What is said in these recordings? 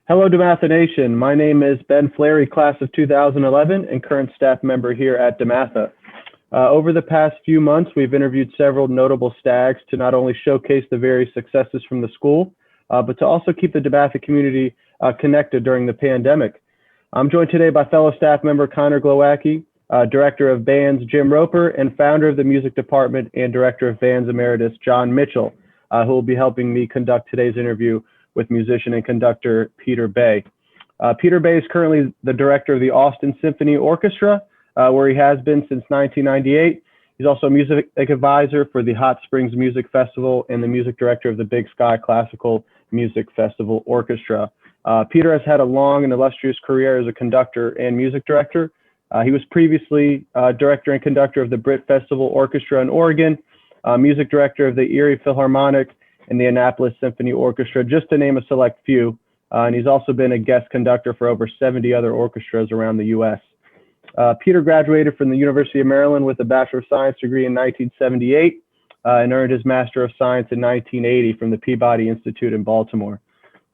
Hello, DeMatha Nation. My name is Ben Fleri, class of 2011, and current staff member here at DeMatha. Over the past few months, we've interviewed several notable stags to not only showcase the various successes from the school, but to also keep the DeMatha community connected during the pandemic. I'm joined today by fellow staff member Connor Glowacki, Director of Bands Jim Roper, and founder of the music department and Director of Bands Emeritus John Mitchell, who will be helping me conduct today's interview with musician and conductor Peter Bay. Peter Bay is currently the director of the Austin Symphony Orchestra, where he has been since 1998. He's also a music advisor for the Hot Springs Music Festival and the music director of the Big Sky Classical Music Festival Orchestra. Peter has had a long and illustrious career as a conductor and music director. He was previously director and conductor of the Brit Festival Orchestra in Oregon, music director of the Erie Philharmonic and the Annapolis Symphony Orchestra, just to name a select few. And he's also been a guest conductor for over 70 other orchestras around the U.S. Peter graduated from the University of Maryland with a Bachelor of Science degree in 1978 and earned his Master of Science in 1980 from the Peabody Institute in Baltimore.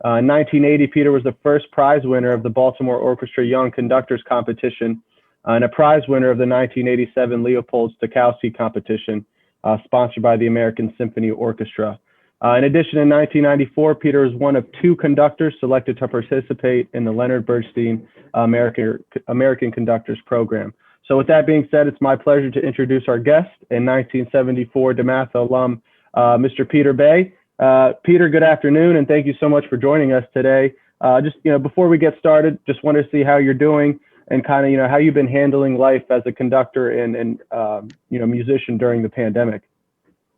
In 1980, Peter was the first prize winner of the Baltimore Orchestra Young Conductors Competition and a prize winner of the 1987 Leopold Stokowski Competition, sponsored by the American Symphony Orchestra. In addition, in 1994, Peter was one of two conductors selected to participate in the Leonard Bernstein American Conductors Program. So with that being said, it's my pleasure to introduce our guest and 1974 DeMatha alum, Mr. Peter Bay. Peter, good afternoon, and thank you so much for joining us today. Before we get started, just want to see how you're doing and kind of, how you've been handling life as a conductor and musician during the pandemic.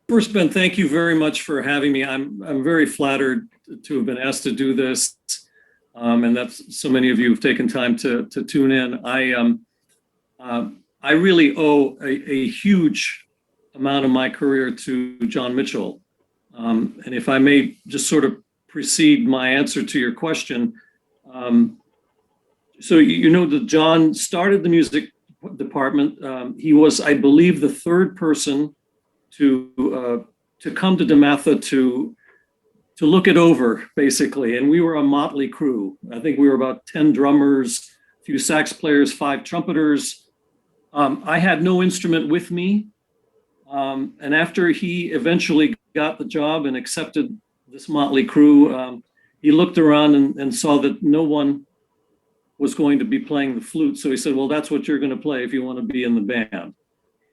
First, Ben, thank you very much for having me. I'm very flattered to have been asked to do this, and that's so many of you have taken time to tune in. I really owe a huge amount of my career to John Mitchell, and if I may just sort of precede my answer to your question, so that John started the music department. He was, I believe, the third person to come to DeMatha to look it over, basically. And we were a motley crew. I think we were about 10 drummers, a few sax players, 5 trumpeters. I had no instrument with me. And after he eventually got the job and accepted this motley crew, he looked around and saw that no one was going to be playing the flute. So he said, well, that's what you're going to play if you want to be in the band.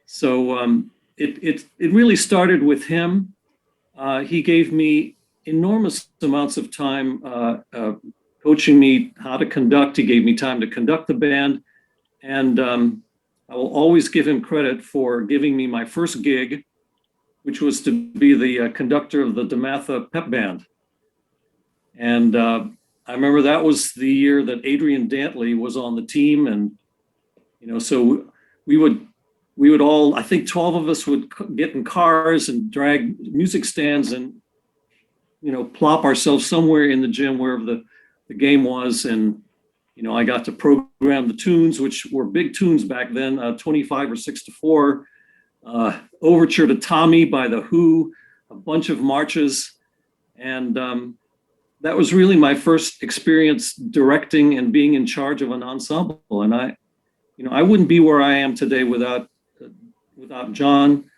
So it really started with him. He gave me enormous amounts of time coaching me how to conduct. He gave me time to conduct the band. And I will always give him credit for giving me my first gig, which was to be the conductor of the DeMatha pep band. And I remember that was the year that Adrian Dantley was on the team. And, so we would all, I think 12 of us would get in cars and drag music stands and, plop ourselves somewhere in the gym, wherever the game was. And, I got to program the tunes, which were big tunes back then, 25 or 6/4, Overture to Tommy by The Who, a bunch of marches. And that was really my first experience directing and being in charge of an ensemble. And I wouldn't be where I am today without John,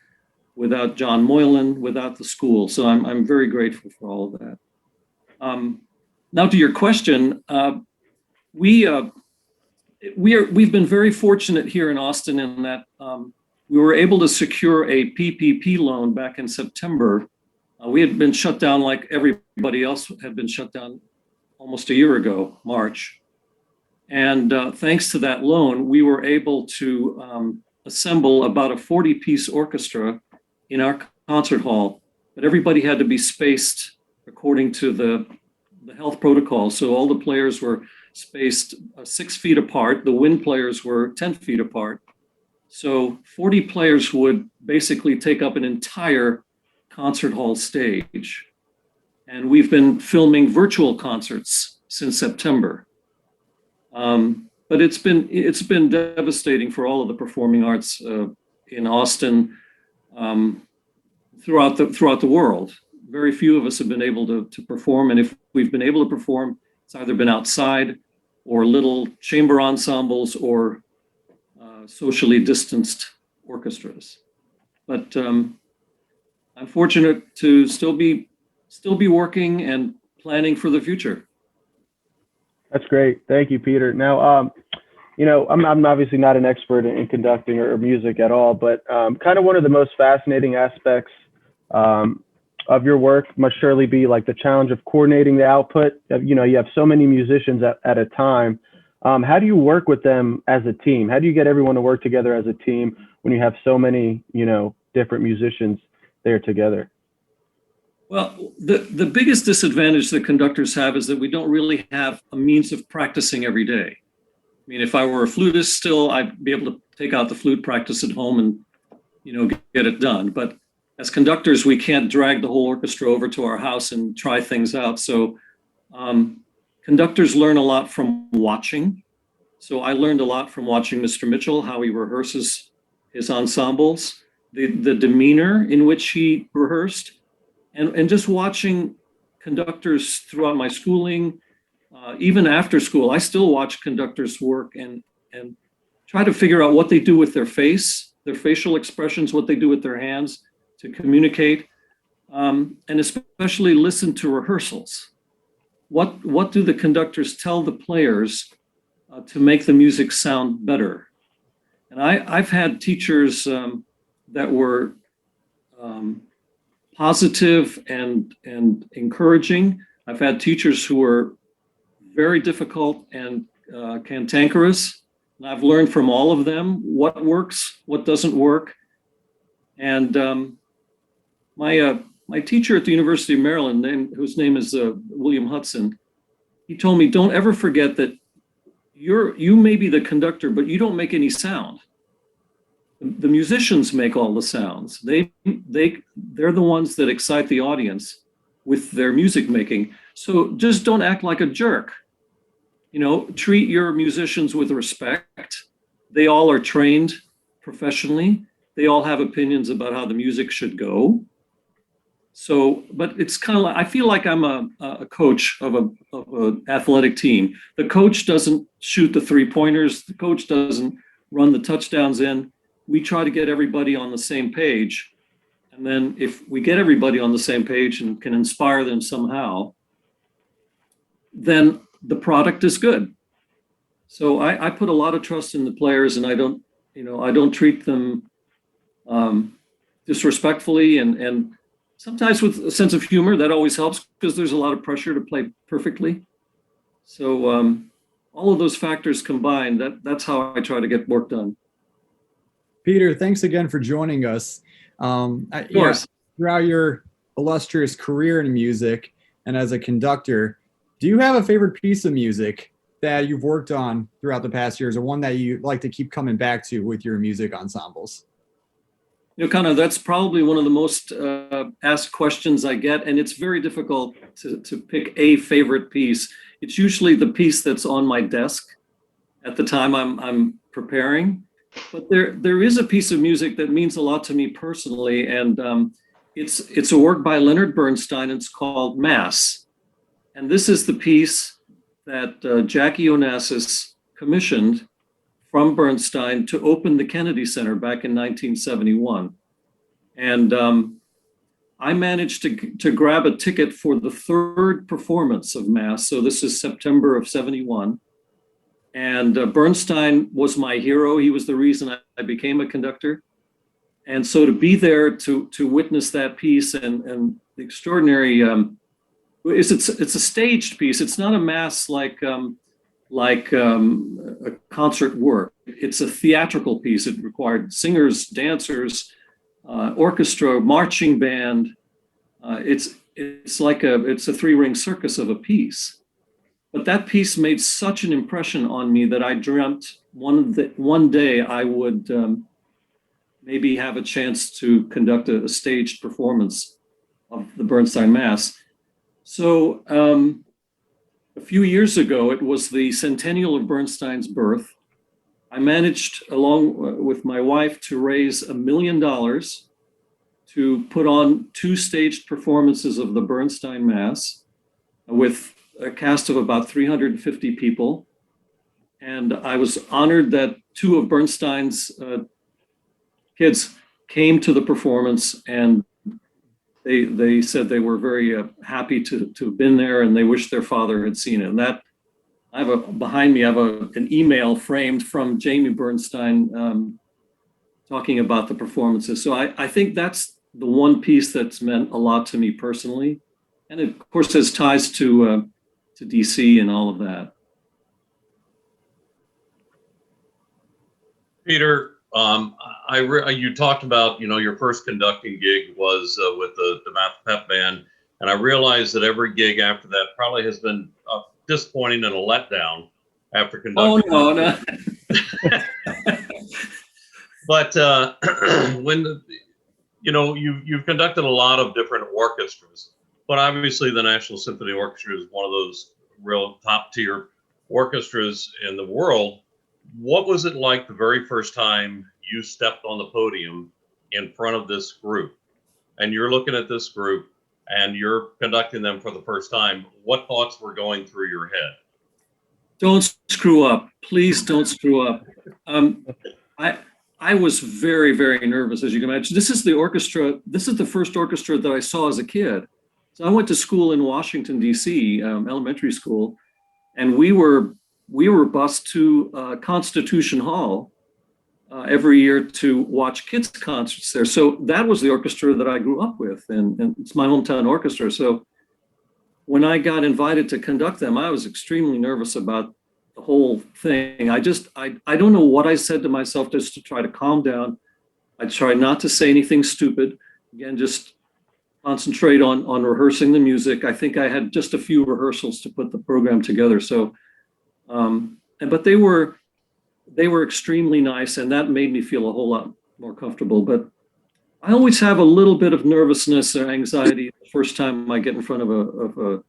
without John Moylan, without the school. So I'm very grateful for all of that. Now to your question, we've been very fortunate here in Austin in that we were able to secure a PPP loan back in September. We had been shut down like everybody else had been shut down almost a year ago, March. And thanks to that loan, we were able to assemble about a 40-piece orchestra in our concert hall, but everybody had to be spaced according to the health protocol. So all the players were spaced 6 feet apart. The wind players were 10 feet apart. So 40 players would basically take up an entire concert hall stage. And we've been filming virtual concerts since September. But it's been devastating for all of the performing arts in Austin, throughout the world. Very few of us have been able to perform, and if we've been able to perform, It's either been outside or little chamber ensembles or socially distanced orchestras. But I'm fortunate to still be working and planning for the future. That's great. Thank you, Peter. Now, I'm obviously not an expert in conducting or music at all, but kind of one of the most fascinating aspects of your work must surely be like the challenge of coordinating the output. You have so many musicians at a time. How do you work with them as a team? How do you get everyone to work together as a team when you have so many, different musicians there together? Well, the biggest disadvantage that conductors have is that we don't really have a means of practicing every day. I mean, if I were a flutist still, I'd be able to take out the flute, practice at home and, get it done. But as conductors, we can't drag the whole orchestra over to our house and try things out. So conductors learn a lot from watching. So I learned a lot from watching Mr. Mitchell, how he rehearses his ensembles, the demeanor in which he rehearsed, and just watching conductors throughout my schooling, even after school. I still watch conductors work and try to figure out what they do with their face, their facial expressions, what they do with their hands to communicate, and especially listen to rehearsals. What do the conductors tell the players to make the music sound better? And I've had teachers that were positive and encouraging. I've had teachers who were very difficult and cantankerous. And I've learned from all of them what works, what doesn't work. And my teacher at the University of Maryland, whose name is William Hudson, he told me, don't ever forget that you may be the conductor, but you don't make any sound. The musicians make all the sounds. They're the ones that excite the audience with their music making. So just don't act like a jerk. Treat your musicians with respect. They all are trained professionally. They all have opinions about how the music should go. So, but it's kind of like, I feel like I'm a coach of an athletic team. The coach doesn't shoot the 3-pointers. The coach doesn't run the touchdowns in. We try to get everybody on the same page. And then if we get everybody on the same page and can inspire them somehow, then the product is good. So I put a lot of trust in the players, and I don't treat them disrespectfully, and sometimes with a sense of humor. That always helps because there's a lot of pressure to play perfectly. So all of those factors combined, that's how I try to get work done. Peter, thanks again for joining us. Of course. Throughout your illustrious career in music and as a conductor, do you have a favorite piece of music that you've worked on throughout the past years, or one that you like to keep coming back to with your music ensembles? Connor, that's probably one of the most asked questions I get, and it's very difficult to pick a favorite piece. It's usually the piece that's on my desk at the time I'm preparing. But there is a piece of music that means a lot to me personally, and it's a work by Leonard Bernstein. It's called Mass, and this is the piece that Jackie Onassis commissioned from Bernstein to open the Kennedy Center back in 1971. And I managed to grab a ticket for the third performance of Mass. So this is September of 71. And Bernstein was my hero. He was the reason I became a conductor. And so to be there to witness that piece and the extraordinary, it's a staged piece. It's not a mass like a concert work. It's a theatrical piece. It required singers, dancers, orchestra, marching band. It's a 3-ring circus of a piece. But that piece made such an impression on me that I dreamt one day I would maybe have a chance to conduct a staged performance of the Bernstein Mass. So a few years ago, it was the centennial of Bernstein's birth. I managed, along with my wife, to raise $1 million to put on 2 staged performances of the Bernstein Mass with a cast of about 350 people. And I was honored that two of Bernstein's kids came to the performance, and they said they were very happy to have been there, and they wished their father had seen it. And that behind me, I have an email framed from Jamie Bernstein talking about the performances. So I think that's the one piece that's meant a lot to me personally. And it, of course, has ties to DC and all of that. Peter, you talked about, your first conducting gig was with the DeMatha Pep Band, and I realized that every gig after that probably has been disappointing and a letdown after conducting. Oh, no. But when you've conducted a lot of different orchestras, but obviously the National Symphony Orchestra is one of those real top tier orchestras in the world. What was it like the very first time you stepped on the podium in front of this group, and you're looking at this group and you're conducting them for the first time? What thoughts were going through your head? Don't screw up. Please don't screw up. I was very, very nervous, as you can imagine. This is the orchestra. This is the first orchestra that I saw as a kid. So I went to school in Washington, D.C., elementary school, and we were bused to Constitution Hall every year to watch kids' concerts there. So that was the orchestra that I grew up with, and it's my hometown orchestra. So when I got invited to conduct them, I was extremely nervous about the whole thing. I don't know what I said to myself just to try to calm down. I tried not to say anything stupid. Again, just concentrate on rehearsing the music. I think I had just a few rehearsals to put the program together. So, but they were extremely nice, and that made me feel a whole lot more comfortable. But I always have a little bit of nervousness or anxiety the first time I get in front of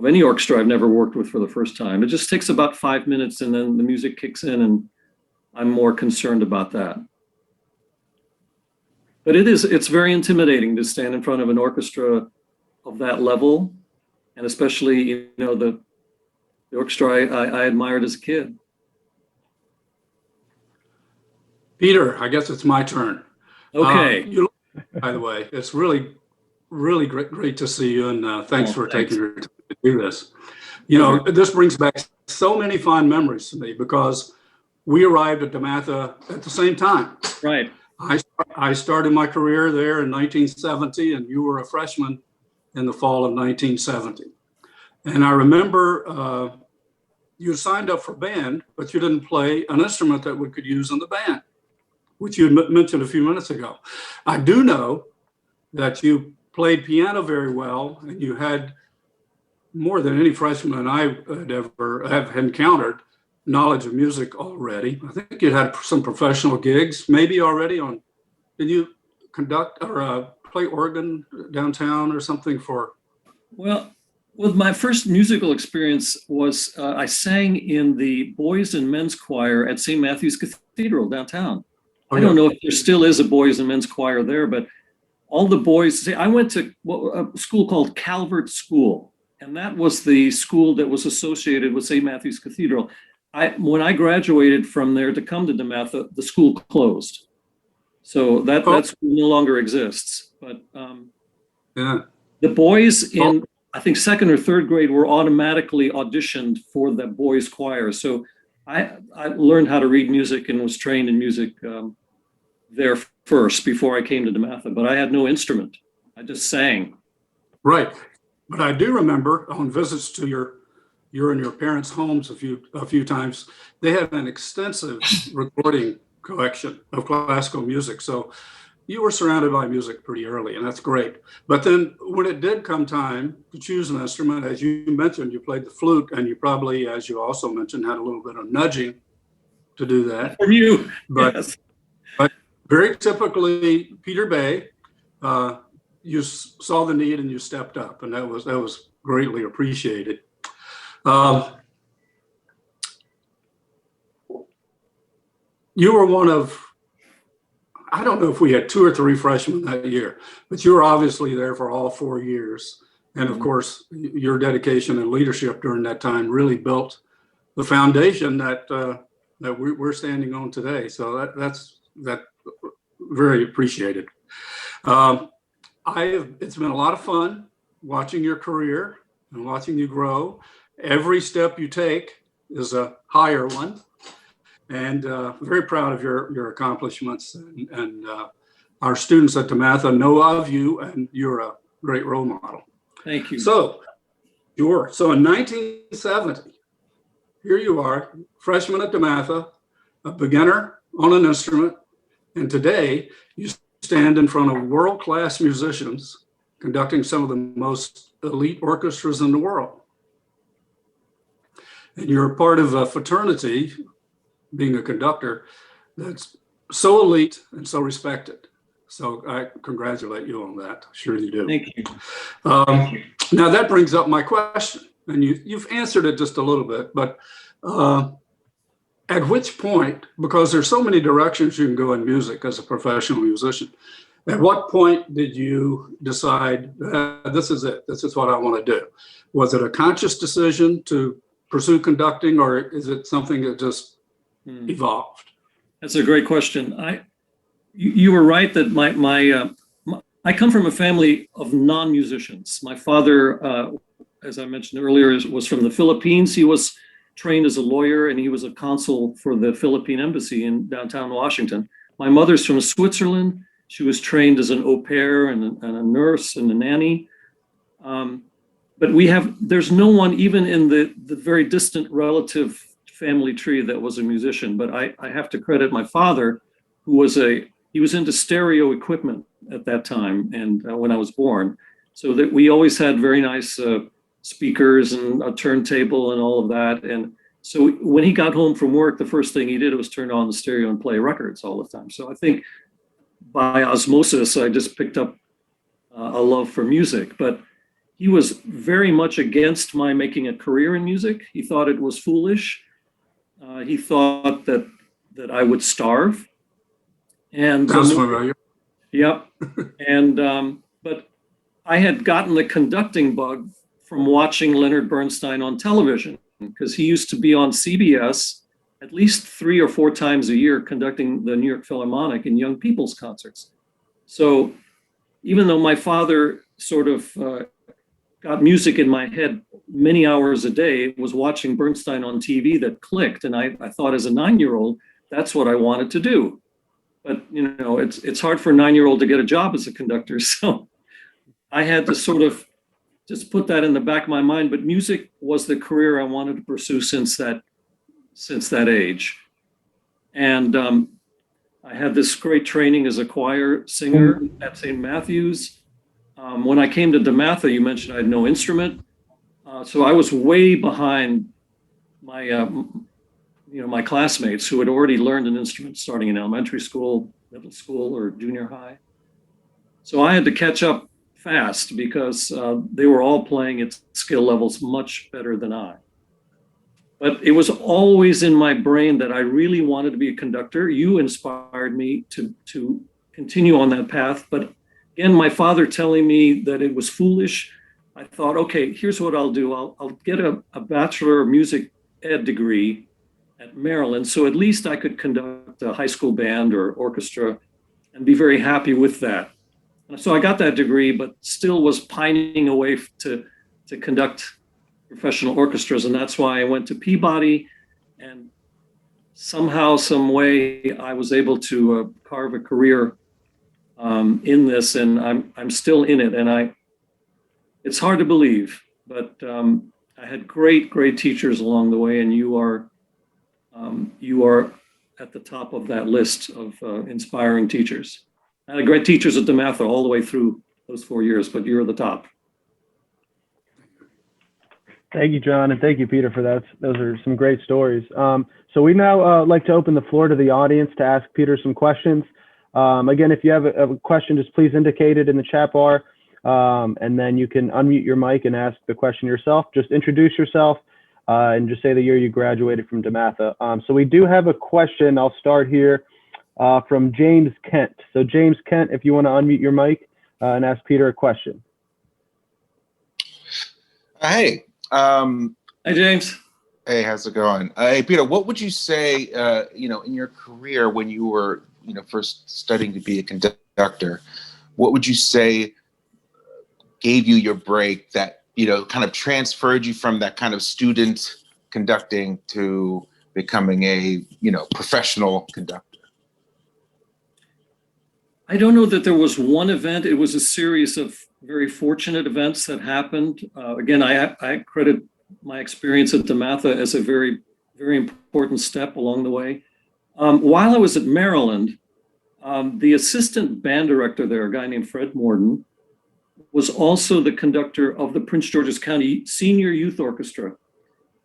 any orchestra I've never worked with for the first time. It just takes about 5 minutes, and then the music kicks in, and I'm more concerned about that. But it's very intimidating to stand in front of an orchestra of that level, and especially, the orchestra I admired as a kid. Peter, I guess it's my turn. Okay. By the way, it's really, really great to see you, and thanks for taking your time to do this. This brings back so many fond memories to me because we arrived at DeMatha at the same time. Right. I started my career there in 1970, and you were a freshman in the fall of 1970. And I remember you signed up for band, but you didn't play an instrument that we could use in the band, which you mentioned a few minutes ago. I do know that you played piano very well, and you had more than any freshman I had ever have encountered knowledge of music already. I think you had some professional gigs, maybe already on. Did you conduct or play organ downtown or something for? Well, my first musical experience was I sang in the boys and men's choir at St. Matthew's Cathedral downtown. I don't know if there still is a boys and men's choir there, but all the boys, I went to a school called Calvert School, and that was the school that was associated with St. Matthew's Cathedral. When I graduated from there to come to DeMatha, the school closed. So that school no longer exists. But the boys in, I think, second or third grade were automatically auditioned for the boys choir. So I learned how to read music and was trained in music there first before I came to DeMatha, but I had no instrument. I just sang. Right. But I do remember on visits to your and your parents' homes a few times, they had an extensive recording collection of classical music. So you were surrounded by music pretty early, and that's great. But then when it did come time to choose an instrument, as you mentioned, you played the flute, and you probably, as you also mentioned, had a little bit of nudging to do that. From you, but, yes. But very typically, Peter Bay, you saw the need and you stepped up, and that was greatly appreciated. You were one of, I don't know if we had 2 or 3 freshmen that year, but you were obviously there for all 4 years. And of course, your dedication and leadership during that time really built the foundation that we're standing on today. So that's very appreciated. It's been a lot of fun watching your career and watching you grow. Every step you take is a higher one, and very proud of your accomplishments. And our students at DeMatha know of you, and you're a great role model. Thank you. So in 1970, here you are, freshman at DeMatha, a beginner on an instrument, and today you stand in front of world-class musicians conducting some of the most elite orchestras in the world. And you're a part of a fraternity, being a conductor, that's so elite and so respected. So I congratulate you on that. Sure you do. Thank you. Now that brings up my question, and you've answered it just a little bit, but at which point, because there's so many directions you can go in music as a professional musician, at what point did you decide, this is it, this is what I want to do? Was it a conscious decision to pursue conducting, or is it something that just evolved? That's a great question. You were right that I come from a family of non-musicians. My father, as I mentioned earlier, was from the Philippines. He was trained as a lawyer, and he was a consul for the Philippine embassy in downtown Washington. My mother's from Switzerland. She was trained as an au pair and a nurse and a nanny. But there's no one, even in the very distant relative family tree, that was a musician. But I have to credit my father, who was he was into stereo equipment at that time, and when I was born, so that we always had very nice speakers and a turntable and all of that. And so when he got home from work, the first thing he did was turn on the stereo and play records all the time. So I think by osmosis, I just picked up a love for music. But he was very much against my making a career in music. He thought it was foolish. He thought that I would starve. And Sounds familiar. Yep. And but I had gotten the conducting bug from watching Leonard Bernstein on television, because he used to be on CBS at least 3 or 4 times a year conducting the New York Philharmonic in young people's concerts. So even though my father sort of got music in my head many hours a day, was watching Bernstein on TV that clicked. And I thought as a 9-year-old, that's what I wanted to do. But it's hard for a 9-year-old to get a job as a conductor. So I had to sort of just put that in the back of my mind. But music was the career I wanted to pursue since that age. And I had this great training as a choir singer at St. Matthew's. When I came to DeMatha, you mentioned I had no instrument. So I was way behind my classmates who had already learned an instrument starting in elementary school, middle school, or junior high. So I had to catch up fast, because they were all playing at skill levels much better than I. But it was always in my brain that I really wanted to be a conductor. You inspired me to continue on that path. But again, my father telling me that it was foolish, I thought, okay, here's what I'll do. I'll get a Bachelor of Music Ed degree at Maryland, so at least I could conduct a high school band or orchestra and be very happy with that. So I got that degree, but still was pining away to conduct professional orchestras, and that's why I went to Peabody, and somehow, some way, I was able to carve a career in this, and I'm still in it. And it's hard to believe, but I had great teachers along the way, and you are at the top of that list of inspiring teachers. I had great teachers at DeMatha all the way through those 4 years, but you're the top. Thank you, John, and thank you, Peter, for that. Those are some great stories. So we now like to open the floor to the audience to ask Peter some questions. Again, if you have a question, just please indicate it in the chat bar, and then you can unmute your mic and ask the question yourself. Just introduce yourself and just say the year you graduated from DeMatha. So we do have a question. I'll start here from James Kent. So James Kent, if you want to unmute your mic and ask Peter a question. Hey, Hi, James. hey, how's it going? Hey, Peter, what would you say, in your career when you were, first studying to be a conductor, what would you say gave you your break that, kind of transferred you from that kind of student conducting to becoming a, professional conductor? I don't know that there was one event. It was a series of very fortunate events that happened. Again, I credit my experience at DeMatha as a very, very important step along the way. While I was at Maryland, the assistant band director there, a guy named Fred Morden, was also the conductor of the Prince George's County Senior Youth Orchestra.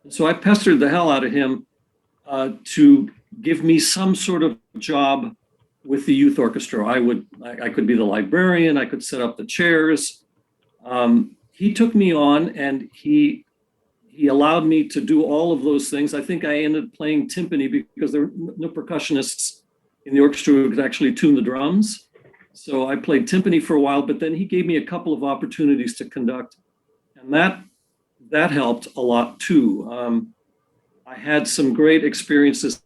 And so I pestered the hell out of him to give me some sort of job with the youth orchestra. I could be the librarian, I could set up the chairs. He took me on and he allowed me to do all of those things. I think I ended up playing timpani because there were no percussionists in the orchestra who could actually tune the drums. So I played timpani for a while, but then he gave me a couple of opportunities to conduct. And that helped a lot too. I had some great experiences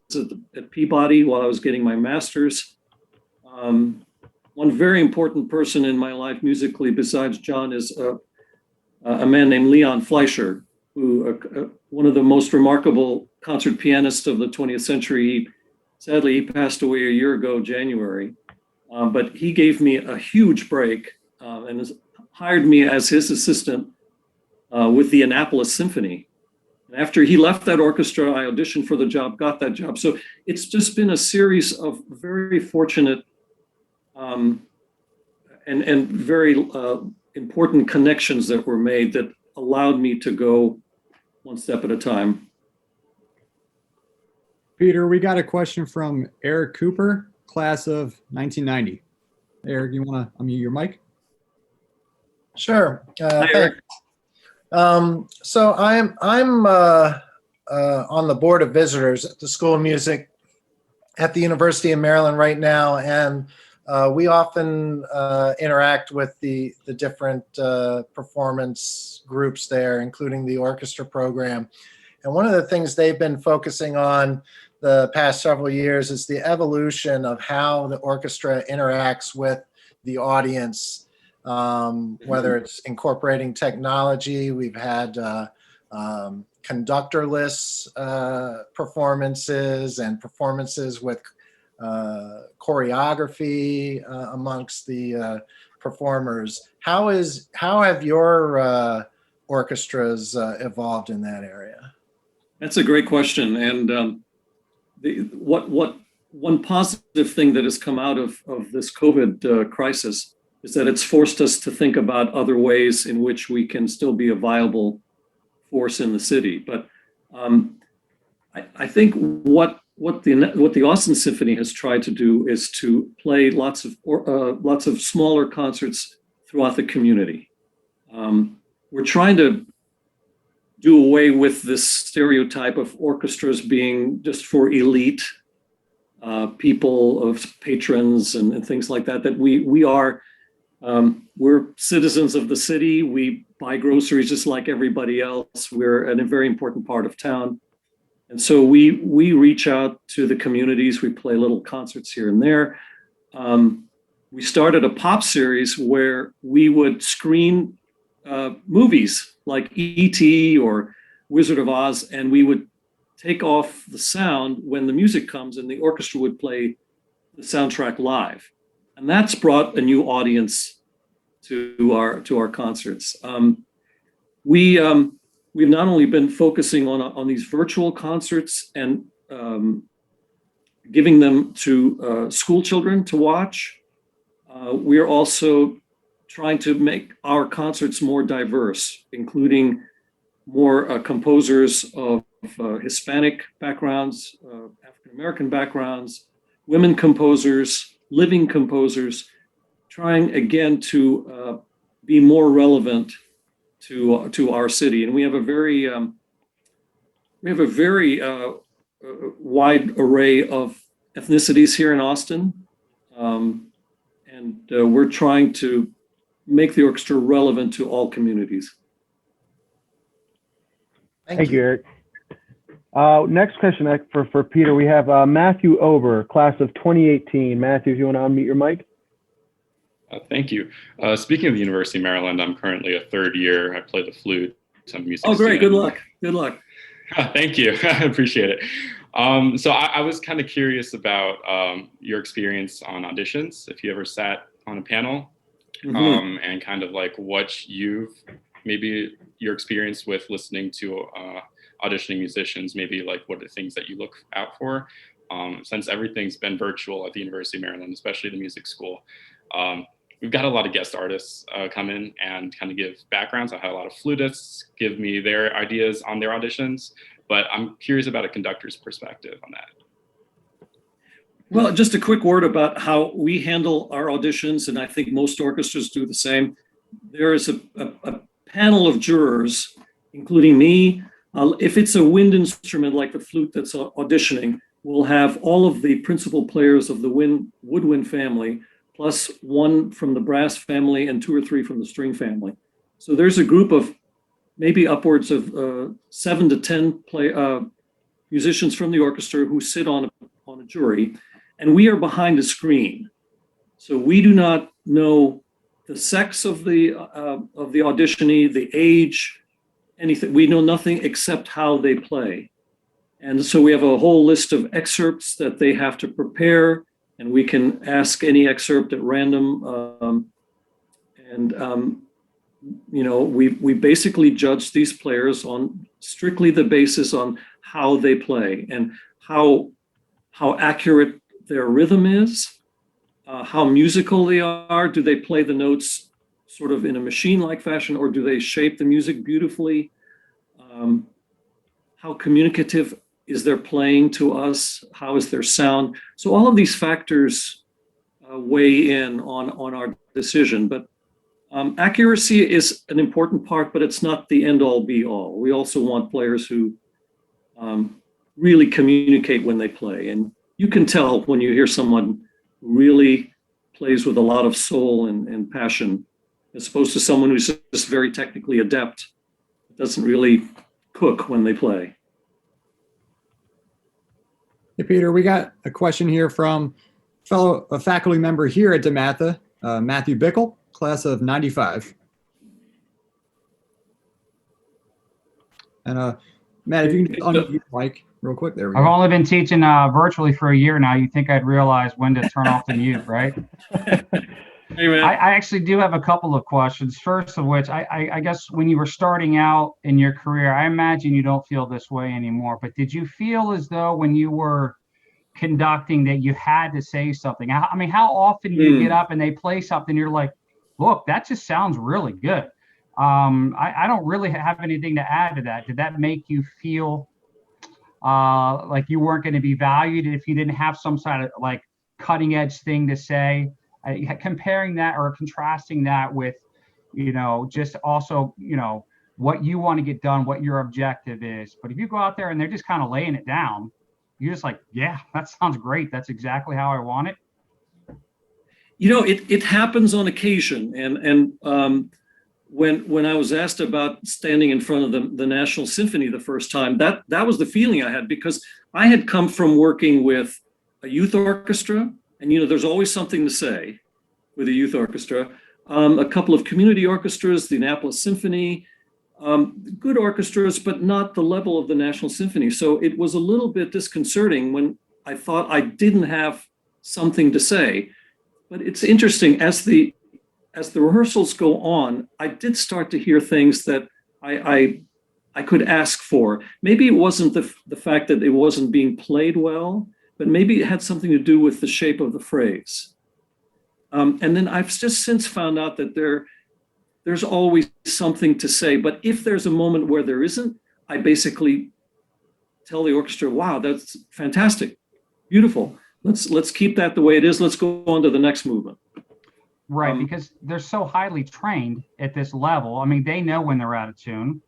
at Peabody while I was getting my master's. One very important person in my life musically besides John is a man named Leon Fleischer, who one of the most remarkable concert pianists of the 20th century. Sadly, he passed away a year ago, January. But he gave me a huge break and hired me as his assistant with the Annapolis Symphony. And after he left that orchestra, I auditioned for the job, got that job. So it's just been a series of very fortunate and very important connections that were made that allowed me to go one step at a time. Peter, we got a question from Eric Cooper, class of 1990. Eric, you want to unmute your mic? Sure. Hi, Eric. So I'm on the board of visitors at the School of Music at the University of Maryland right now, and we often interact with the different performance groups there, including the orchestra program. And one of the things they've been focusing on the past several years is the evolution of how the orchestra interacts with the audience, whether it's incorporating technology. We've had conductorless performances and performances with choreography amongst the performers. How have your orchestras evolved in that area? That's a great question. And one positive thing that has come out of this COVID crisis is that it's forced us to think about other ways in which we can still be a viable force in the city. But I think what the Austin Symphony has tried to do is to play lots of smaller concerts throughout the community. We're trying to do away with this stereotype of orchestras being just for elite people, of patrons and things like that. That we're citizens of the city. We buy groceries just like everybody else. We're a very important part of town. And so we reach out to the communities. We play little concerts here and there. We started a pop series where we would screen movies like E.T. or Wizard of Oz, and we would take off the sound when the music comes and the orchestra would play the soundtrack live. And that's brought a new audience to our concerts. We've not only been focusing on these virtual concerts and giving them to school children to watch, we're also trying to make our concerts more diverse, including more composers of Hispanic backgrounds, African-American backgrounds, women composers, living composers, trying again to be more relevant to our city. And we have a very wide array of ethnicities here in Austin. And we're trying to make the orchestra relevant to all communities. Thank you, Eric. Next question for Peter. We have Matthew Ober, class of 2018. Matthew, if you want to unmute your mic. Thank you. Speaking of the University of Maryland, I'm currently a third year. I play the flute. I'm a music Oh, great. student. Good luck. Good luck. Thank you. I appreciate it. So I was kind of curious about your experience on auditions, if you ever sat on a panel, and kind of like what maybe your experience with listening to auditioning musicians, maybe like what are the things that you look out for, since everything's been virtual at the University of Maryland, especially the music school. We've got a lot of guest artists come in and kind of give backgrounds. I had a lot of flutists give me their ideas on their auditions, but I'm curious about a conductor's perspective on that. Well, just a quick word about how we handle our auditions, and I think most orchestras do the same. There is a panel of jurors, including me. If it's a wind instrument like the flute that's auditioning, we'll have all of the principal players of the woodwind family, plus one from the brass family and 2 or 3 from the string family. So there's a group of maybe upwards of 7 to 10 musicians from the orchestra who sit on a jury, and we are behind a screen. So we do not know the sex of the auditionee, the age, anything. We know nothing except how they play. And so we have a whole list of excerpts that they have to prepare, and we can ask any excerpt at random. We basically judge these players on strictly the basis on how they play and how accurate their rhythm is, how musical they are. Do they play the notes sort of in a machine-like fashion, or do they shape the music beautifully? How communicative is their playing to us? How is their sound? So all of these factors weigh in on our decision. But accuracy is an important part, but it's not the end-all be-all. We also want players who really communicate when they play. And you can tell when you hear someone who really plays with a lot of soul and passion, as opposed to someone who's just very technically adept, doesn't really cook when they play. Hey, Peter, we got a question here from a faculty member here at DeMatha, Matthew Bickle, class of 95. And Matt, if you can unmute your mic real quick. There we go. I've only been teaching virtually for a year now. You'd think I'd realize when to turn off the mute, right? Hey, man. I actually do have a couple of questions. First of which, I guess when you were starting out in your career, I imagine you don't feel this way anymore, but did you feel as though when you were conducting that you had to say something? I mean, how often do you get up and they play something, you're like, look, that just sounds really good. I don't really have anything to add to that. Did that make you feel like you weren't going to be valued if you didn't have some sort of like cutting edge thing to say? Comparing that or contrasting that with, just also, what you want to get done, what your objective is. But if you go out there and they're just kind of laying it down, you're just like, yeah, that sounds great. That's exactly how I want it. It happens on occasion. And when I was asked about standing in front of the National Symphony the first time, that was the feeling I had, because I had come from working with a youth orchestra. And, there's always something to say with a youth orchestra. A couple of community orchestras, the Annapolis Symphony, good orchestras, but not the level of the National Symphony. So it was a little bit disconcerting when I thought I didn't have something to say. But it's interesting, as the rehearsals go on, I did start to hear things that I could ask for. Maybe it wasn't the fact that it wasn't being played well, but maybe it had something to do with the shape of the phrase. And then I've just since found out that there's always something to say. But if there's a moment where there isn't, I basically tell the orchestra, wow, that's fantastic, beautiful. Let's keep that the way it is. Let's go on to the next movement. Right, because they're so highly trained at this level. I mean, they know when they're out of tune.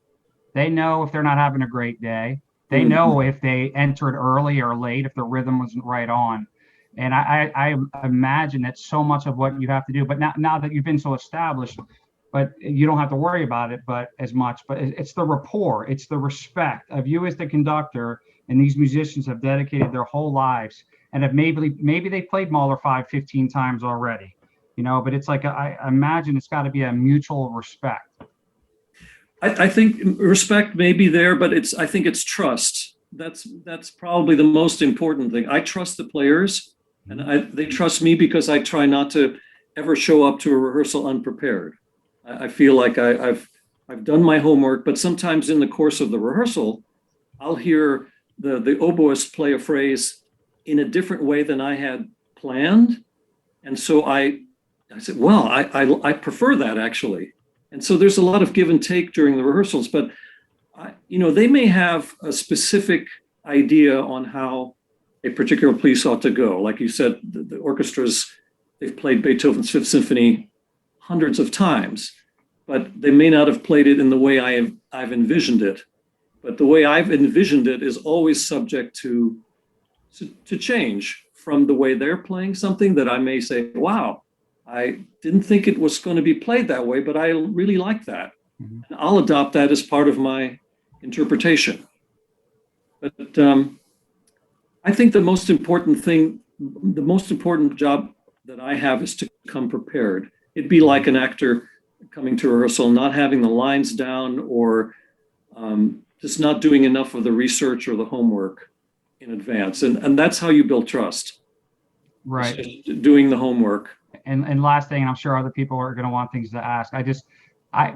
They know if they're not having a great day. They know if they entered early or late, if the rhythm wasn't right on. And I imagine that's so much of what you have to do. But now that you've been so established, but you don't have to worry about it but as much. But it's the rapport, it's the respect of you as the conductor, and these musicians have dedicated their whole lives and have maybe they played Mahler 15 times already, but it's like I imagine it's got to be a mutual respect. I think respect may be there, but I think it's trust. That's probably the most important thing. I trust the players, and they trust me because I try not to ever show up to a rehearsal unprepared. I feel like I've done my homework, but sometimes in the course of the rehearsal, I'll hear the oboist play a phrase in a different way than I had planned, and so I said, well, I prefer that actually. And so there's a lot of give and take during the rehearsals, but they may have a specific idea on how a particular piece ought to go. Like you said, the orchestras, they've played Beethoven's Fifth Symphony hundreds of times, but they may not have played it in the way I've envisioned it. But the way I've envisioned it is always subject to change from the way they're playing something that I may say, wow, I didn't think it was going to be played that way, but I really like that. Mm-hmm. And I'll adopt that as part of my interpretation. But I think the most important job that I have is to come prepared. It'd be like an actor coming to rehearsal, not having the lines down, or just not doing enough of the research or the homework in advance. And that's how you build trust. Right. It's just doing the homework. And last thing, and I'm sure other people are going to want things to ask.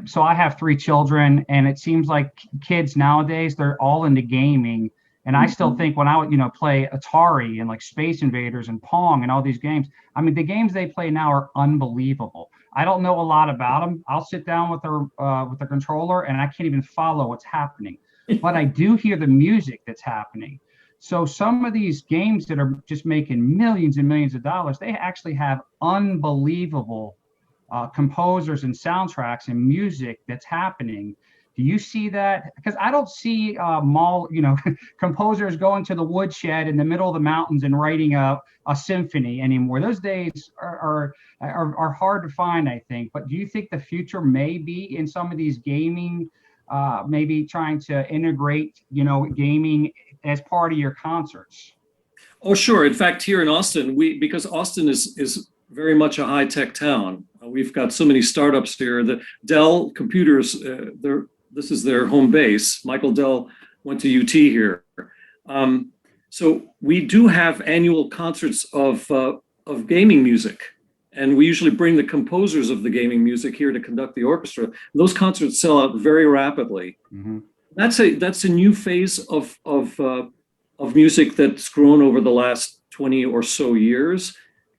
So I have 3 children, and it seems like kids nowadays, they're all into gaming. And I still think when I would, play Atari and like Space Invaders and Pong and all these games, I mean, the games they play now are unbelievable. I don't know a lot about them. I'll sit down with the controller and I can't even follow what's happening, but I do hear the music that's happening. So some of these games that are just making millions and millions of dollars, they actually have unbelievable composers and soundtracks and music that's happening. Do you see that? Because I don't see composers going to the woodshed in the middle of the mountains and writing a symphony anymore. Those days are hard to find, I think. But do you think the future may be in some of these gaming, maybe trying to integrate, gaming as part of your concerts? Oh, sure. In fact, here in Austin, because Austin is very much a high-tech town. We've got so many startups here. The Dell computers, this is their home base. Michael Dell went to UT here. So we do have annual concerts of gaming music. And we usually bring the composers of the gaming music here to conduct the orchestra. Those concerts sell out very rapidly. Mm-hmm. That's a new phase of music that's grown over the last 20 or so years.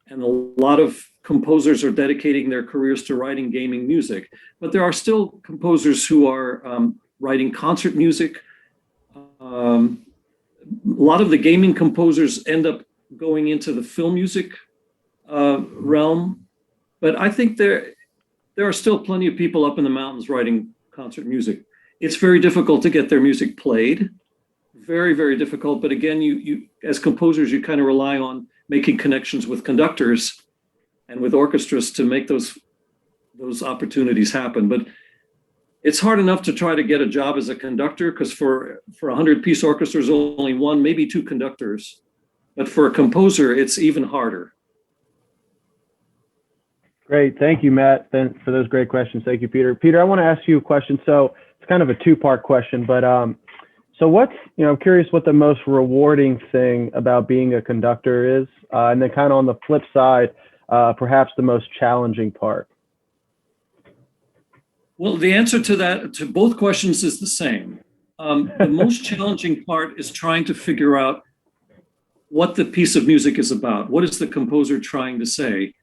And a lot of composers are dedicating their careers to writing gaming music. But there are still composers who are writing concert music. A lot of the gaming composers end up going into the film music realm. But I think there are still plenty of people up in the mountains writing concert music. It's very difficult to get their music played. Very, very difficult. But again, you as composers, you kind of rely on making connections with conductors and with orchestras to make those opportunities happen. But it's hard enough to try to get a job as a conductor, because for 100-piece orchestras, only 1, maybe 2 conductors. But for a composer, it's even harder. Great. Thank you, Matt, for those great questions. Thank you, Peter. Peter, I want to ask you a question. So it's kind of a 2-part question, but so I'm curious what the most rewarding thing about being a conductor is, and then kind of on the flip side, perhaps the most challenging part. Well, the answer to both questions is the same. The most challenging part is trying to figure out what the piece of music is about. What is the composer trying to say?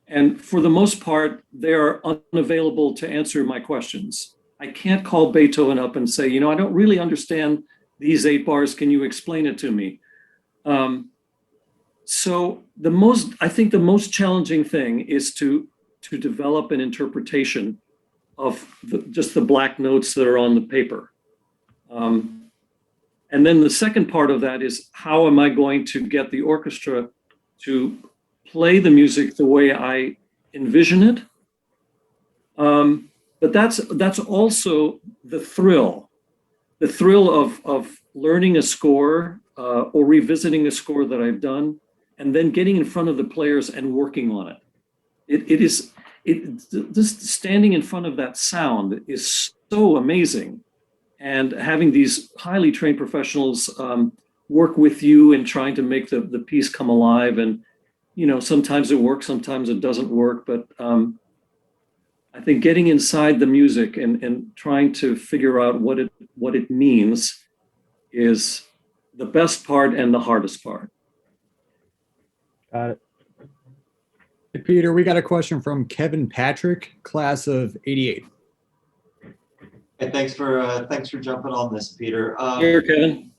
And for the most part, they are unavailable to answer my questions. I can't call Beethoven up and say, I don't really understand these 8 bars. Can you explain it to me? So I think the most challenging thing is to develop an interpretation of just the black notes that are on the paper. And then the second part of that is, how am I going to get the orchestra to play the music the way I envision it? but that's also the thrill of learning a score or revisiting a score that I've done, and then getting in front of the players and working on it. Just standing in front of that sound is so amazing, and having these highly trained professionals work with you and trying to make the piece come alive. And sometimes it works, sometimes it doesn't work, but I think getting inside the music and trying to figure out what it means is the best part and the hardest part. Got it. Hey, Peter, we got a question from Kevin Patrick, class of '88. Hey, thanks for jumping on this, Peter. Here, Kevin.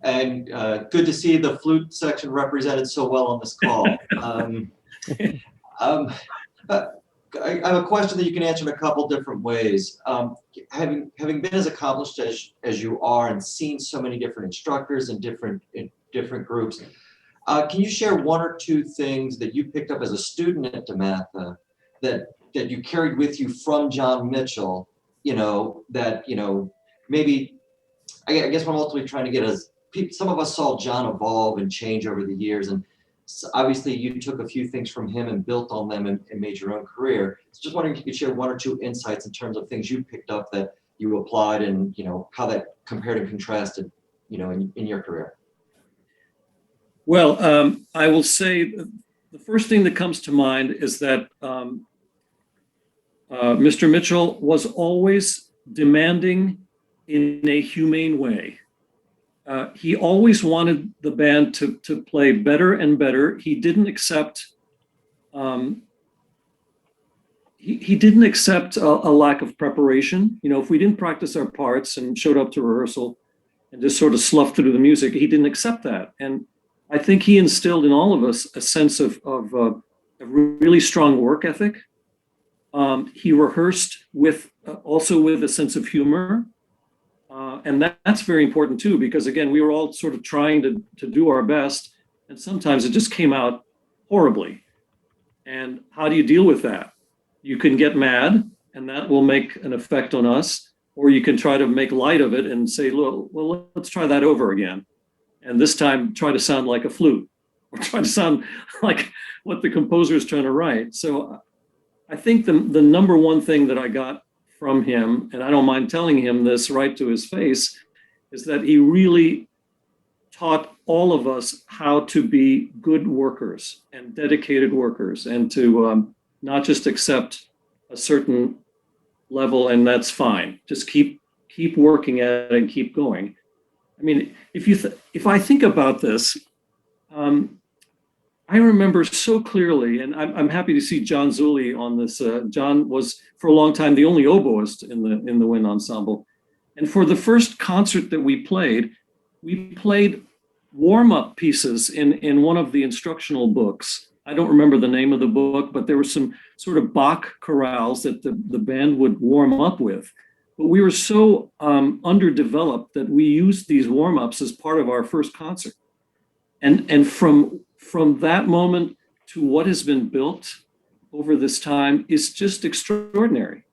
And good to see the flute section represented so well on this call. I have a question that you can answer in a couple different ways. Having been as accomplished as you are and seen so many different instructors and different groups, can you share one or two things that you picked up as a student at DeMatha that you carried with you from John Mitchell? Maybe I guess what I'm ultimately trying to get is some of us saw John evolve and change over the years, and obviously you took a few things from him and built on them and made your own career. So just wondering if you could share one or two insights in terms of things you picked up that you applied, and how that compared and contrasted in your career. Well, I will say the first thing that comes to mind is that Mr. Mitchell was always demanding in a humane way. He always wanted the band to play better and better. He didn't accept he didn't accept a lack of preparation. If we didn't practice our parts and showed up to rehearsal and just sort of sloughed through the music, he didn't accept that. And I think he instilled in all of us a sense of a really strong work ethic. He rehearsed also with a sense of humor. And that's very important too, because again, we were all sort of trying to do our best, and sometimes it just came out horribly. And how do you deal with that? You can get mad, and that will make an effect on us, or you can try to make light of it and say, well, let's try that over again. And this time try to sound like a flute, or try to sound like what the composer is trying to write. So I think the number one thing that I got from him, and I don't mind telling him this right to his face, is that he really taught all of us how to be good workers and dedicated workers, and to not just accept a certain level and that's fine. Just keep working at it and keep going. I mean, if I think about this, I remember so clearly, and I'm happy to see John Zulli on this. John was for a long time the only oboist in the wind ensemble, and for the first concert that we played warm-up pieces in one of the instructional books. I don't remember the name of the book, but there were some sort of Bach chorales that the band would warm up with. But we were so underdeveloped that we used these warm-ups as part of our first concert, and from that moment to what has been built over this time is just extraordinary.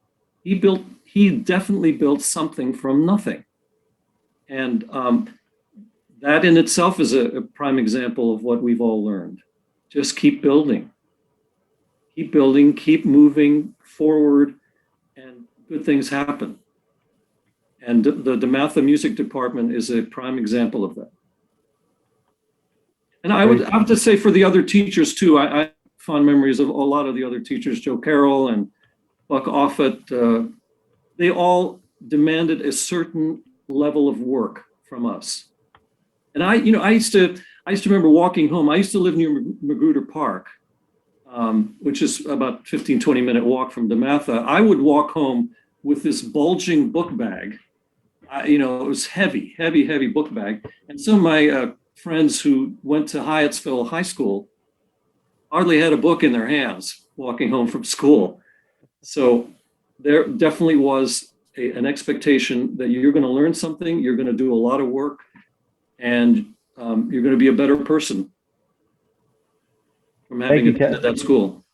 He definitely built something from nothing. And that in itself is a prime example of what we've all learned. Just keep building, keep moving forward, and good things happen. And the DeMatha music department is a prime example of that. And I would have to say for the other teachers too, I have fond memories of a lot of the other teachers, Joe Carroll and Buck Offit. They all demanded a certain level of work from us. And I used to remember walking home. I used to live near Magruder Park, which is about 15, 20-minute walk from DeMatha. I would walk home with this bulging book bag. It was heavy book bag. And some of my friends who went to Hyattsville High School hardly had a book in their hands walking home from school. So there definitely was an expectation that you're going to learn something, you're going to do a lot of work, and you're going to be a better person from having attended that school.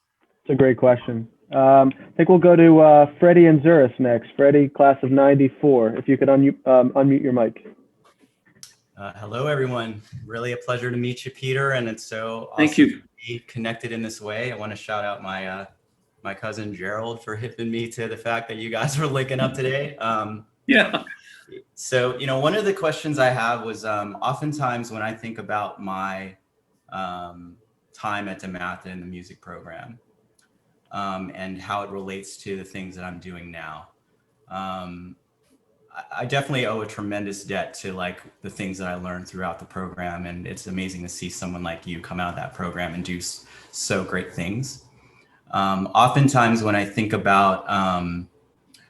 It's a great question. I think we'll go to Freddie and Zuris next. Freddie, class of 94. If you could unmute your mic. Hello, everyone. Really a pleasure to meet you, Peter, and it's so awesome Thank you. to be connected in this way. I want to shout out my cousin Gerald for hipping me to the fact that you guys were linking up today. Yeah. So, one of the questions I have was oftentimes when I think about my time at DeMatha in the music program and how it relates to the things that I'm doing now. I definitely owe a tremendous debt to like the things that I learned throughout the program. And it's amazing to see someone like you come out of that program and do so great things. Oftentimes when I think about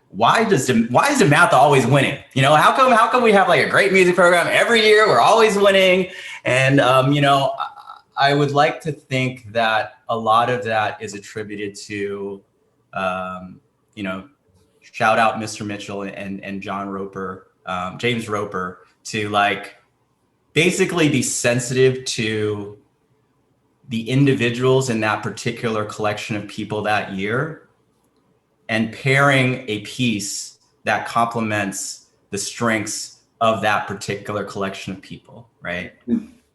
why is DeMatha always winning? How come we have like a great music program every year? We're always winning. And, I would like to think that a lot of that is attributed to, shout out Mr. Mitchell and John Roper, James Roper, to like basically be sensitive to the individuals in that particular collection of people that year and pairing a piece that complements the strengths of that particular collection of people, right?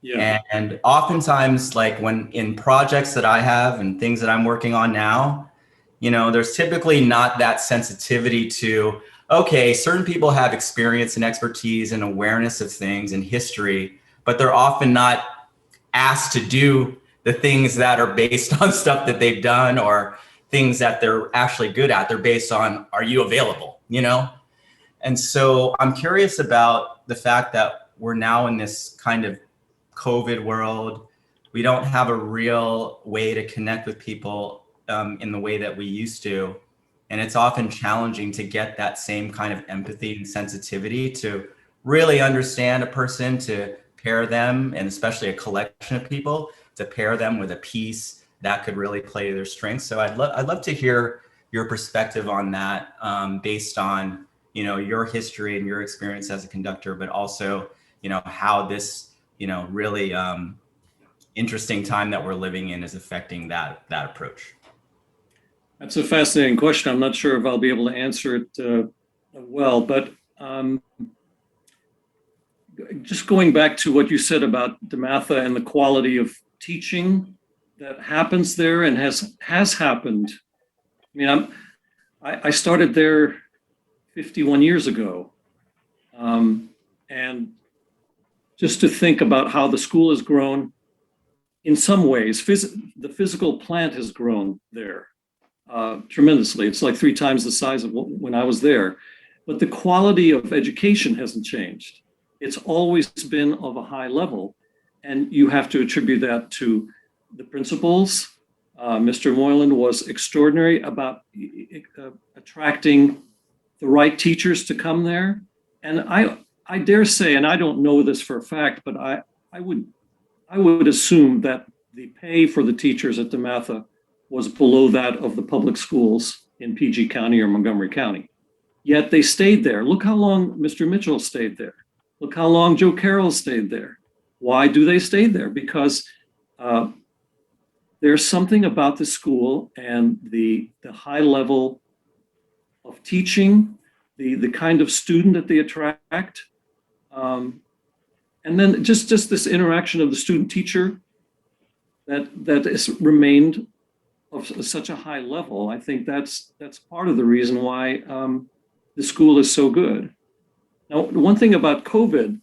Yeah. And oftentimes, like when in projects that I have and things that I'm working on now, there's typically not that sensitivity to, okay, certain people have experience and expertise and awareness of things and history, but they're often not asked to do the things that are based on stuff that they've done or things that they're actually good at. They're based on, are you available, And so I'm curious about the fact that we're now in this kind of COVID world. We don't have a real way to connect with people in the way that we used to. And it's often challenging to get that same kind of empathy and sensitivity to really understand a person, to pair them, and especially a collection of people, to pair them with a piece that could really play to their strengths. So I'd love to hear your perspective on that based on, your history and your experience as a conductor, but also, how this, really interesting time that we're living in is affecting that approach. That's a fascinating question. I'm not sure if I'll be able to answer it well, but just going back to what you said about DeMatha and the quality of teaching that happens there and has happened. I mean, I started there 51 years ago, and just to think about how the school has grown in some ways, the physical plant has grown there tremendously. It's like 3 times the size of when I was there, but the quality of education hasn't changed. It's always been of a high level, and you have to attribute that to the principals. Mr. Moylan was extraordinary about attracting the right teachers to come there. And I dare say, and I don't know this for a fact, but I would assume that the pay for the teachers at DeMatha was below that of the public schools in PG County or Montgomery County. Yet they stayed there. Look how long Mr. Mitchell stayed there. Look how long Joe Carroll stayed there. Why do they stay there? Because there's something about the school and the high level of teaching, the kind of student that they attract, and then just this interaction of the student teacher that has remained of such a high level. I think that's part of the reason why the school is so good. Now, one thing about COVID,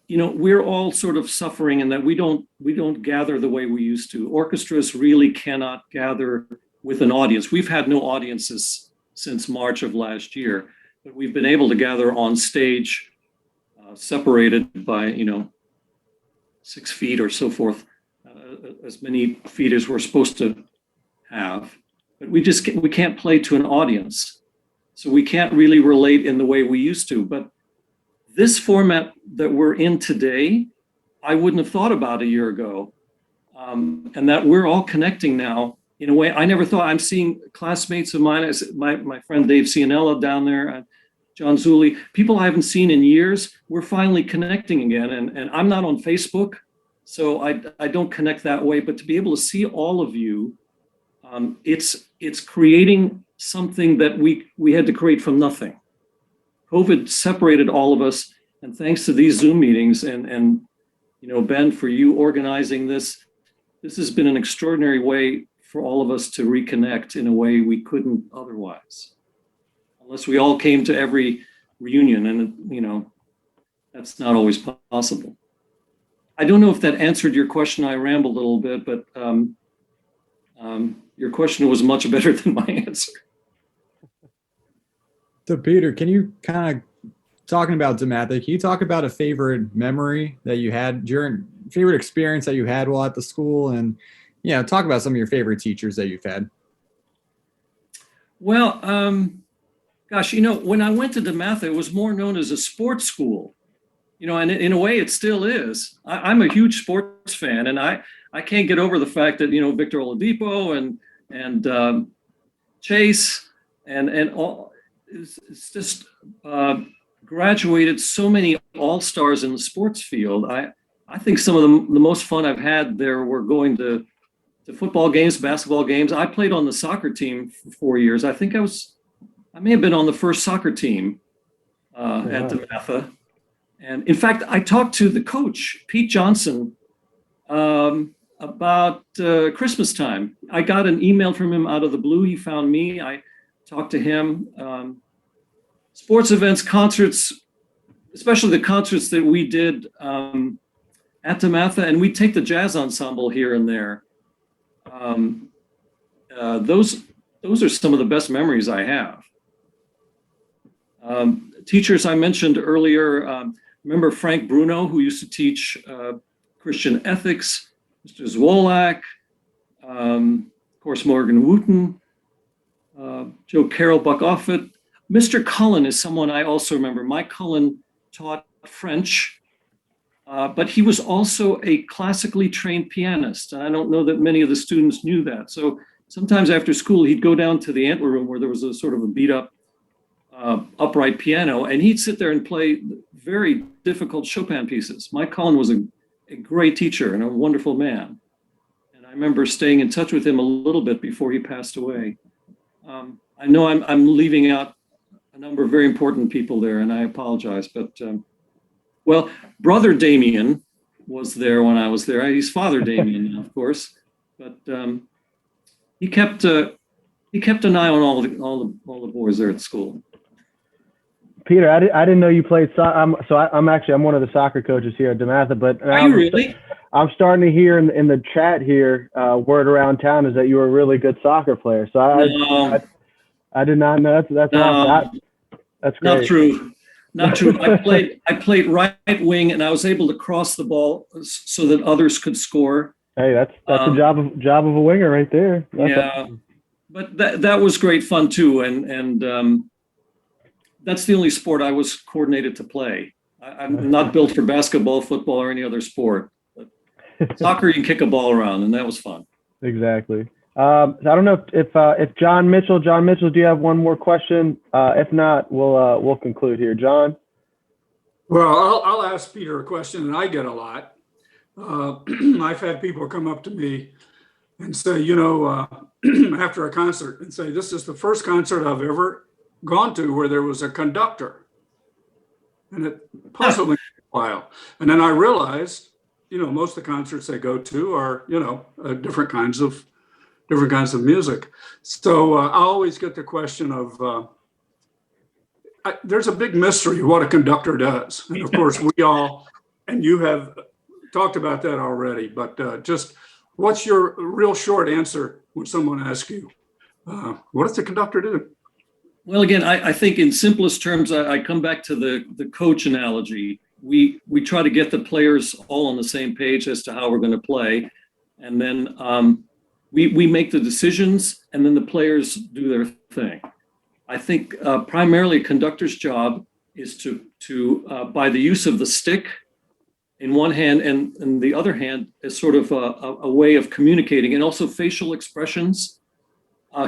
we're all sort of suffering in that we don't gather the way we used to. Orchestras really cannot gather with an audience. We've had no audiences since March of last year, but we've been able to gather on stage, separated by 6 feet or so forth, as many feet as we're supposed to have. But we can't play to an audience, so we can't really relate in the way we used to. But this format that we're in today, I wouldn't have thought about a year ago, and that we're all connecting now in a way I never thought. I'm seeing classmates of mine, my friend Dave Cianella down there, John Zulli, people I haven't seen in years. We're finally connecting again, and I'm not on Facebook, so I don't connect that way. But to be able to see all of you It's creating something that we had to create from nothing. COVID separated all of us, and thanks to these Zoom meetings and Ben, for you organizing this has been an extraordinary way for all of us to reconnect in a way we couldn't otherwise, unless we all came to every reunion, and that's not always possible. I don't know if that answered your question. I rambled a little bit, but your question was much better than my answer. So Peter, can you kind of, talking about DeMatha, can you talk about a favorite memory that you had during, favorite experience that you had while at the school, and talk about some of your favorite teachers that you've had? Well, gosh, when I went to DeMatha, it was more known as a sports school, and in a way it still is. I'm a huge sports fan, and I can't get over the fact that, Victor Oladipo and Chase and all, it's just graduated so many all-stars in the sports field. I think some of the most fun I've had there were going to football games, basketball games. I played on the soccer team for 4 years. I think I may have been on the first soccer team at DeMatha. And in fact, I talked to the coach, Pete Johnson, about Christmas time. I got an email from him out of the blue. He found me. I talked to him. Sports events, concerts, especially the concerts that we did at DeMatha, and we take the jazz ensemble here and there. Those are some of the best memories I have. Teachers I mentioned earlier, remember Frank Bruno, who used to teach Christian ethics, Mr. Zwolak, of course, Morgan Wooten, Joe Carroll, Buck Offit. Mr. Cullen is someone I also remember. Mike Cullen taught French, but he was also a classically trained pianist. And I don't know that many of the students knew that. So sometimes after school, he'd go down to the antler room where there was a sort of a beat up upright piano, and he'd sit there and play very difficult Chopin pieces. Mike Cullen was a great teacher and a wonderful man. And I remember staying in touch with him a little bit before he passed away. I know I'm leaving out a number of very important people there, and I apologize, but well, Brother Damien was there when I was there. He's Father Damien now, of course, but he kept an eye on all the boys there at school. Peter, I didn't know you played soccer. I'm one of the soccer coaches here at DeMatha, but Are you really? I'm starting to hear in the chat here, word around town is that you were a really good soccer player. So I did not know. That's awesome. That's great. Not true. Not true. I played right wing, and I was able to cross the ball so that others could score. Hey, that's the job of a winger right there. That's awesome. But that was great fun too, and that's the only sport I was coordinated to play. I'm not built for basketball, football, or any other sport. But soccer, you can kick a ball around, and that was fun. Exactly. I don't know if John Mitchell, do you have one more question? If not, we'll conclude here. John? Well, I'll ask Peter a question, and I get a lot. I've had people come up to me and say, after a concert, and say, this is the first concert I've ever gone to where there was a conductor. And it puzzled me for a while. And then I realized, most of the concerts they go to are, different kinds of music. So I always get the question of, there's a big mystery what a conductor does. And of course, we all, and you have talked about that already, but just what's your real short answer when someone asks you, what does the conductor do? Well, again, I think in simplest terms, I come back to the coach analogy. We try to get the players all on the same page as to how we're going to play. And then we make the decisions, and then the players do their thing. I think primarily a conductor's job is to by the use of the stick in one hand and the other hand is sort of a way of communicating, and also facial expressions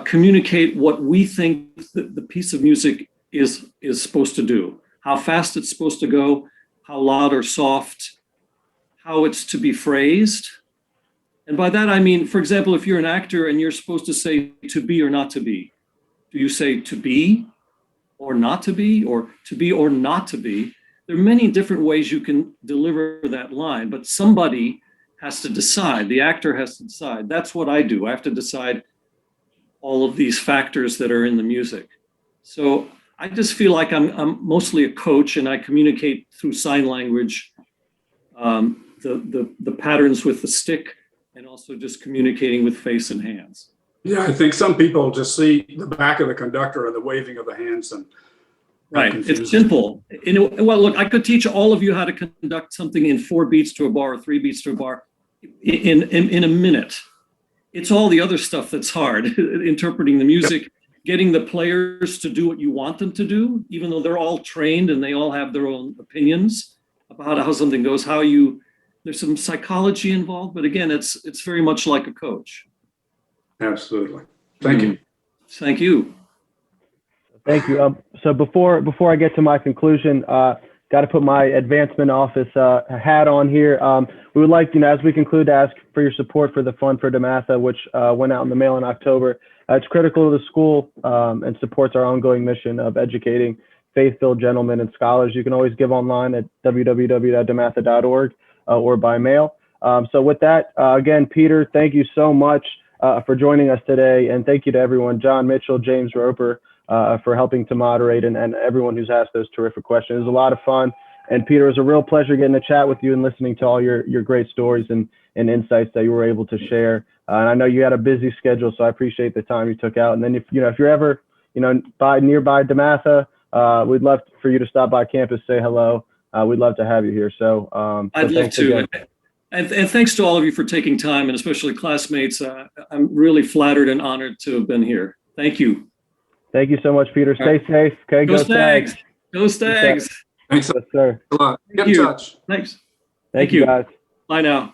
communicate what we think the piece of music is supposed to do, how fast it's supposed to go, how loud or soft, how it's to be phrased. And by that, I mean, for example, if you're an actor and you're supposed to say to be or not to be, do you say to be or not to be, or to be or not to be? There are many different ways you can deliver that line, but somebody has to decide. The actor has to decide. That's what I do. I have to decide all of these factors that are in the music. So I just feel like I'm mostly a coach, and I communicate through sign language, the patterns with the stick, and also just communicating with face and hands. Yeah, I think some people just see the back of the conductor and the waving of the hands, and right. It's simple. Well, look, I could teach all of you how to conduct something in 4 beats to a bar or 3 beats to a bar in a minute. It's all the other stuff that's hard. Interpreting the music, getting the players to do what you want them to do, even though they're all trained and they all have their own opinions about how something goes. There's some psychology involved, but again, it's very much like a coach. Absolutely. Thank you. Thank you. Thank you. So before I get to my conclusion, got to put my advancement office hat on here. We would like, as we conclude, to ask for your support for the Fund for DeMatha, which went out in the mail in October. It's critical to the school and supports our ongoing mission of educating faith-filled gentlemen and scholars. You can always give online at www.dematha.org or by mail. So with that, again, Peter, thank you so much for joining us today. And thank you to everyone, John Mitchell, James Roper, for helping to moderate, and everyone who's asked those terrific questions. It was a lot of fun. And Peter, it was a real pleasure getting to chat with you and listening to all your great stories and insights that you were able to share. And I know you had a busy schedule, so I appreciate the time you took out. And then if you're ever, nearby DeMatha, we'd love for you to stop by campus, say hello. We'd love to have you here. So I'd love to. And thanks to all of you for taking time, and especially classmates. I'm really flattered and honored to have been here. Thank you. Thank you so much, Peter. Stay safe. Okay, go Stags. Go Stags. Thanks, yes, sir. a lot. Get in touch. Thanks. Thank you, guys. Bye now.